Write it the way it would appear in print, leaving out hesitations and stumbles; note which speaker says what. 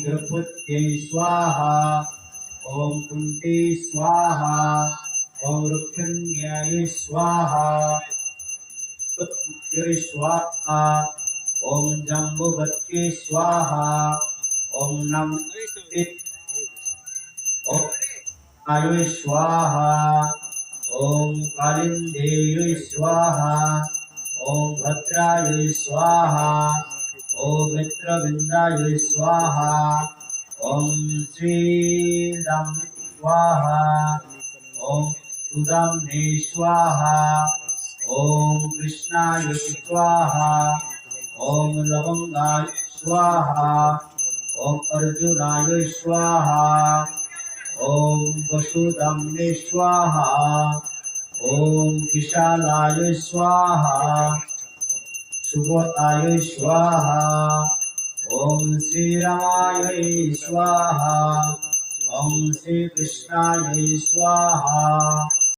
Speaker 1: द्रौपद्यै स्वाहा ॐ कुन्ती स्वाहा ॐ रुक्मिण्यायै स्वाहा स्वाहा ॐ जम्बुवत्यै स्वाहा ॐ नमस्ते ॐ आयुः स्वाहा ॐ कालिन्देयै स्वाहा ॐ भद्रायै स्वाहा ॐ मित्रविन्दायै स्वाहा ॐ श्रीदाम्ने स्वाहा ॐ सुदाम्ने स्वाहा ॐ कृष्णाय स्वाहा ॐ लवङ्गाय स्वाहा ॐ अर्जुनाय स्वाहा ॐ वसुदाम्ने स्वाहा ॐ विशालाय स्वाहा सुबोधाय स्वाहा ॐ श्रीरामाय स्वाहा ॐ श्रीकृष्णाय स्वाहा